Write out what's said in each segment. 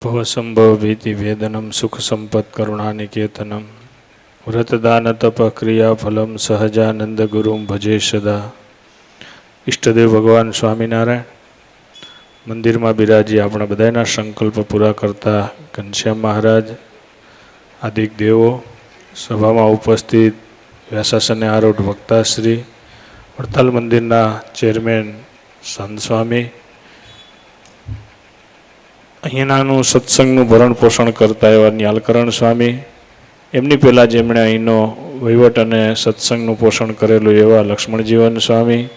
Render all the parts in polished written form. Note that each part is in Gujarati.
भवसंभव भीति वेदनम सुख संपत् करुणानिकेतनम व्रतदान तप क्रिया फलम सहजानंद गुरु भजे सदा। इष्टदेव भगवान स्वामीनारायण मंदिर में बिराजी अपना बधाना संकल्प पूरा करता घनश्याम महाराज आदिक देवो सभा में उपस्थित व्यासासने आरूढ़ वक्ताश्री वड़ताल मंदिर चेरमेन संत स्वामी અહીંયાનું સત્સંગનું ભરણ પોષણ કરતા એવા ન્યાલકરણ સ્વામી એમની પહેલાં જેમણે અહીંનો વહીવટ અને સત્સંગનું પોષણ કરેલું એવા લક્ષ્મણજીવન સ્વામી,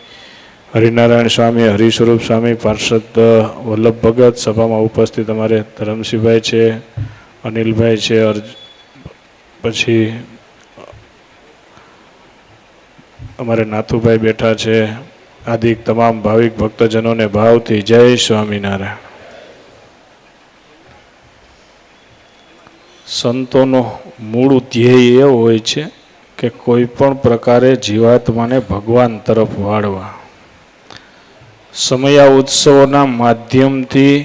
હરિનારાયણ સ્વામી, હરિસ્વરૂપ સ્વામી, પાર્ષદ વલ્લભ ભગત, સભામાં ઉપસ્થિત અમારે ધરમસિંહભાઈ છે, અનિલભાઈ છે, પછી અમારે નાથુભાઈ બેઠા છે, આદિ તમામ ભાવિક ભક્તજનોને ભાવથી જય સ્વામિનારાયણ। સંતોનો મૂળ ધ્યેય એ હોય છે કે કોઈ પણ પ્રકારે જીવાત્માને ભગવાન તરફ વાળવા। સમયા ઉત્સવોના માધ્યમથી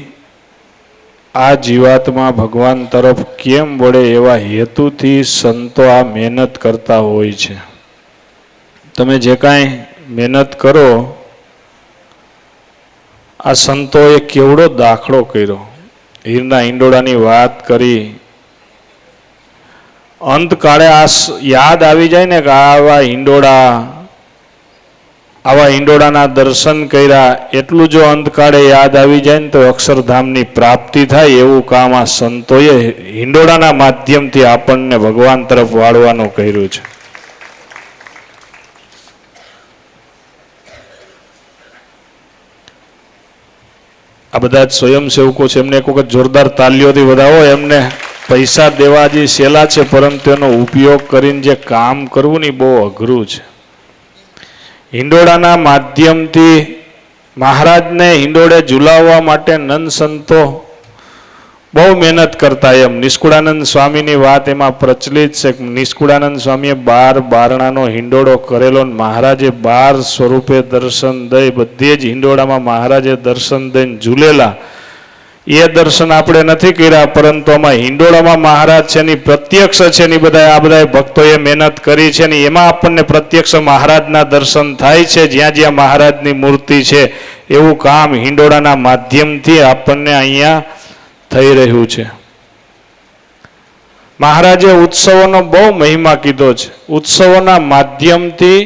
આ જીવાત્મા ભગવાન તરફ કેમ વળે એવા હેતુથી સંતો આ મહેનત કરતા હોય છે। તમે જે કાંઈ મહેનત કરો આ સંતોએ કેવડો દાખલો કર્યો। હીરના હિંડોળાની વાત કરી, અંતકાળે આ યાદ આવી જાય ને કે આવા હિંડોળાના દર્શન કર્યા, એટલું જો અંતકાળે યાદ આવી જાય ને તો અક્ષરધામની પ્રાપ્તિ થાય એવું કામ આ સંતોએ હિંડોળાના માધ્યમથી આપણને ભગવાન તરફ વાળવાનું કર્યું છે। આ બધા જ સ્વયંસેવકો છે, એમને એક વખત જોરદાર તાલીઓથી વધાવો। એમને પૈસા દેવા જે સહેલા છે, પરંતુ એનો ઉપયોગ કરીને જે કામ કરવું ને બહુ અઘરું છે। હિંડોળાના માધ્યમથી મહારાજને હિંડોળે ઝુલાવવા માટે નંદ સંતો બહુ મહેનત કરતા। એમ નિષ્કુળાનંદ સ્વામીની વાત એમાં પ્રચલિત છે। નિષ્કુળાનંદ સ્વામીએ 12 બારણાનો હિંડોળો કરેલો, મહારાજે 12 સ્વરૂપે દર્શન દઈ, બધે જ હિંડોળામાં મહારાજે દર્શન દઈને ઝૂલેલા। એ દર્શન આપણે નથી કર્યા, પરંતુ આમાં હિંડોળામાં મહારાજ છે ની પ્રત્યક્ષ છે ની આ બધા ભક્તોએ મહેનત કરી છે ને એમાં આપણને પ્રત્યક્ષ મહારાજના દર્શન થાય છે। જ્યાં જ્યાં મહારાજની મૂર્તિ છે એવું કામ હિંડોળાના માધ્યમથી આપણને અહીંયા થઈ રહ્યું છે। મહારાજે ઉત્સવોનો બહુ મહિમા કીધો છે। ઉત્સવોના માધ્યમથી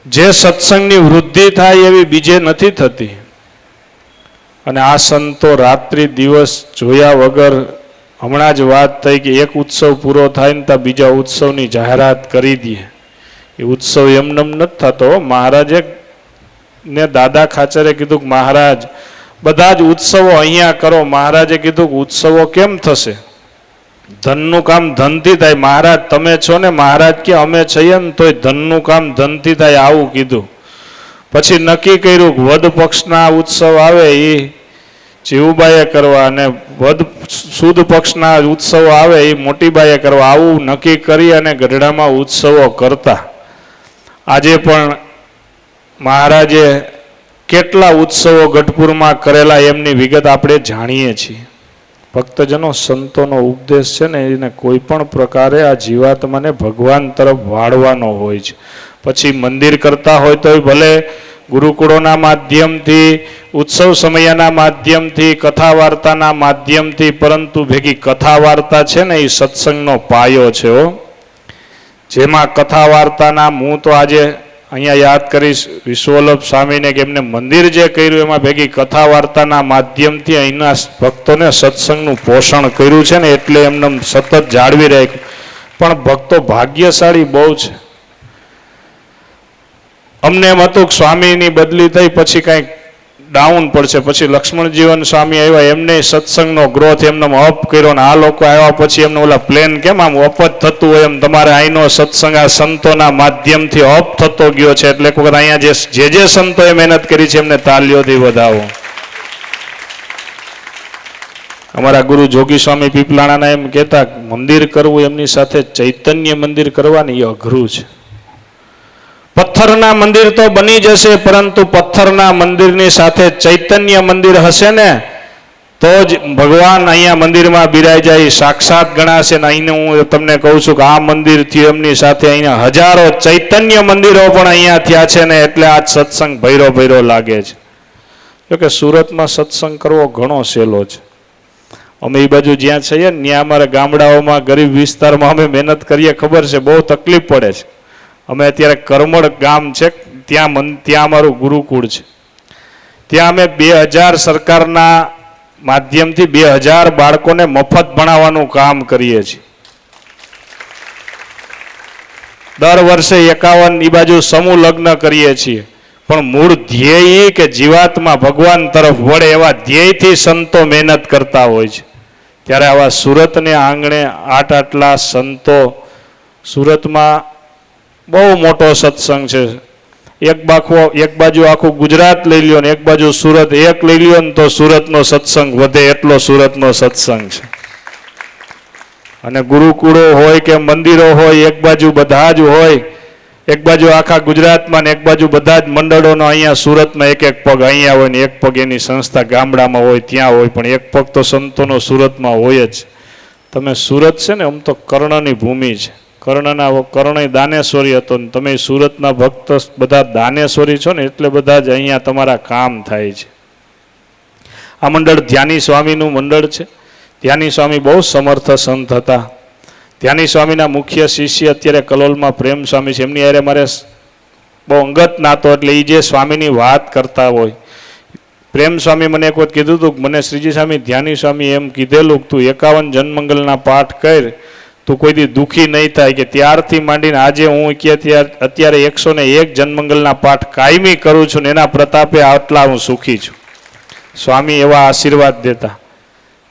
જે સત્સંગની વૃદ્ધિ થાય એવી બીજે નથી થતી। અને આ સંતો રાત્રિ દિવસ જોયા વગર, હમણાં જ વાત થઈ કે એક ઉત્સવ પૂરો થાય ને ત્યાં બીજા ઉત્સવની જાહેરાત કરી દે। એ ઉત્સવ એમનેમ નથી થતો। મહારાજે ને દાદા ખાચરે કીધું કે મહારાજ બધા જ ઉત્સવો અહીંયા કરો। મહારાજે કીધું કે ઉત્સવો કેમ થશે? ધનનું કામ ધનથી થાય। મહારાજ તમે છો ને? મહારાજ કે અમે છીએ ને તોય ધનનું કામ ધનથી થાય, આવું કીધું। પછી નક્કી કર્યું કે વદ પક્ષના ઉત્સવ આવે એ જીવુબાઈએ કરવા, અને વદ સુદ પક્ષના ઉત્સવો આવે એ મોટીબાઈએ કરવા, આવું નક્કી કરી અને ગઢડામાં ઉત્સવો કરતા। આજે પણ મહારાજે કેટલા ઉત્સવો ગઢપુરમાં કરેલા એમની વિગત આપણે જાણીએ છીએ। ભક્તજનો, સંતોનો ઉપદેશ છે ને એને કોઈ પણ પ્રકારે આ જીવાત્માને ભગવાન તરફ વાળવાનો હોય છે। પછી મંદિર કરતા હોય તો ભલે ગુરુકુળોના માધ્યમથી, ઉત્સવ સમયના માધ્યમથી, કથા વાર્તાના માધ્યમથી, પરંતુ ભેગી કથા વાર્તા છે ને એ સત્સંગનો પાયો છે। જેમાં કથા વાર્તાના, હું તો આજે અહીંયા યાદ કરીશ વિશ્વવલ્લભ સ્વામીને કે એમને મંદિર જે કર્યું એમાં ભેગી કથા વાર્તાના માધ્યમથી અહીંના ભક્તોને સત્સંગનું પોષણ કર્યું છે ને એટલે એમને સતત જાળવી રાખ્યું। પણ ભક્તો ભાગ્યશાળી બહુ છે। અમને એમ હતું કે સ્વામીની બદલી થઈ પછી કાંઈક ડાઉન પડશે, પછી લક્ષ્મણજીવન સ્વામી આવ્યા, એમને સત્સંગનો ગ્રોથ એમને અપ કર્યો, ને આ લોકો આવ્યા પછી એમને ઓલા પ્લેન કેમ આમ અપ જ થતું હોય એમ તમારે અહીંનો સત્સંગ આ સંતોના માધ્યમથી અપ થતો ગયો છે। એટલે એક વખત અહીંયા જે સંતોએ મહેનત કરી છે એમને તાલીઓથી વધાવો। અમારા ગુરુ જોગી સ્વામી પીપલાણાના એમ કહેતા, મંદિર કરવું એમની સાથે ચૈતન્ય મંદિર કરવાની એ અઘરું છે। પથ્થરના મંદિર તો બની જશે, પરંતુ પથ્થરના મંદિરની સાથે ચૈતન્ય મંદિર હશે ને તો જ ભગવાન અહીંયા મંદિરમાં બિરાઈ જાય, સાક્ષાત ગણાશે. ને અહીંને હું તમને કહું છું કે આ મંદિર થયું એમની સાથે અહીંયા હજારો ચૈતન્ય મંદિરો પણ અહીંયા થયા છે ને, એટલે આ સત્સંગ ભૈરો ભૈરો લાગે છે. જોકે સુરતમાં સત્સંગ કરવો ઘણો સહેલો છે. અમે એ બાજુ જ્યાં છીએ ને ત્યાં અમારા ગામડાઓમાં ગરીબ વિસ્તારમાં અમે મહેનત કરીએ, ખબર છે બહુ તકલીફ પડે છે. અમે અત્યારે કરમળ ગામ છે ત્યાં અમારું ગુરુકુળ છે. ત્યાં અમે 2000 સરકારના માધ્યમથી 2000 બાળકોને મફત ભણાવવાનું કામ કરીએ છીએ. દર વર્ષે 51 એ બાજુ સમૂહ લગ્ન કરીએ છીએ. પણ મૂળ ધ્યેય કે જીવાત્મા ભગવાન તરફ વળે એવા ધ્યેયથી સંતો મહેનત કરતા હોય છે. ત્યારે આવા સુરતને આંગણે આટલા સંતો, સુરતમાં બહુ મોટો સત્સંગ છે. એક બાજુ આખું ગુજરાત લઈ લ્યો ને એક બાજુ સુરત એક લઈ લ્યો ને તો સુરતનો સત્સંગ વધે એટલો સુરતનો સત્સંગ છે. અને ગુરુકુળો હોય કે મંદિરો હોય, એક બાજુ બધા જ હોય, એક બાજુ આખા ગુજરાતમાં ને એક બાજુ બધા જ મંડળોનો અહીંયા સુરતમાં એક પગ અહીંયા હોય ને એક પગ એની સંસ્થા ગામડામાં હોય ત્યાં હોય, પણ એક પગ તો સંતોનો સુરતમાં હોય જ. તમે સુરત છે ને આમ તો કર્ણની ભૂમિ છે. કર્ણ દાનેશ્વરી હતો ને તમે સુરતના ભક્ત બધા દાનેશ્વરી છો ને, એટલે બધા જ અહીંયા તમારા કામ થાય છે. આ મંડળ ધ્યાની સ્વામીનું મંડળ છે. ધ્યાની સ્વામી બહુ સમર્થ સંત હતા. ધ્યાની સ્વામીના મુખ્ય શિષ્ય અત્યારે કલોલમાં પ્રેમ સ્વામી છે. એમની હારે મારે બહુ અંગત નાતો, એટલે એ જે સ્વામીની વાત કરતા હોય, પ્રેમ સ્વામી મને એક વખત કીધું હતું કે મને શ્રીજી સ્વામી ધ્યાની સ્વામી એમ કીધેલું કે તું 51 જન્મંગલના પાઠ કર, તું કોઈ દી દુઃખી નહીં થાય. કે ત્યારથી માંડીને આજે હું અત્યારે 101 જન્મંગલના પાઠ કાયમી કરું છું ને એના પ્રતાપે આટલા હું સુખી છું. સ્વામી એવા આશીર્વાદ દેતા.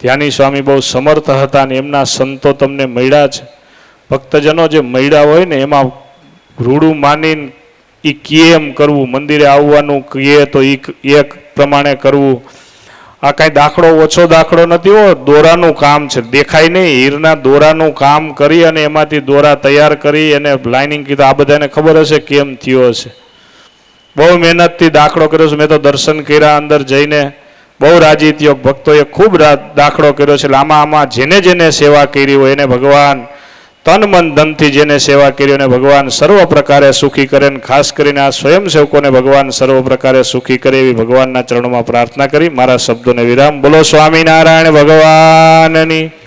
ધ્યાની સ્વામી બહુ સમર્થ હતા ને એમના સંતો તમને મળ્યા છે. ભક્તજનો જે મળ્યા હોય ને એમાં રૂડું માનીને એ કેમ કરવું, મંદિરે આવવાનું કહે તો એક પ્રમાણે કરવું. આ કાંઈ દાખલો ઓછો દાખલો નથી હો, દોરાનું કામ છે. દેખાય નહીં, હીરના દોરાનું કામ કરી અને એમાંથી દોરા તૈયાર કરી અને લાઇનિંગ કીધું. આ બધાને ખબર હશે કેમ થયો હશે. બહુ મહેનતથી દાખલો કર્યો છે. મેં તો દર્શન કર્યા અંદર જઈને, બહુ રાજી થયો. ભક્તોએ ખૂબ દાખલો કર્યો છે. આમાં જેને જેને સેવા કરી હોય એને ભગવાન તન મન ધનથી જેને સેવા કરી અને ભગવાન સર્વ પ્રકારે સુખી કરે. ખાસ કરીને આ સ્વયંસેવકોને ભગવાન સર્વ પ્રકારે સુખી કરે એવી ભગવાનના ચરણોમાં પ્રાર્થના કરી મારા શબ્દોને વિરામ. બોલો સ્વામિનારાયણ ભગવાનની.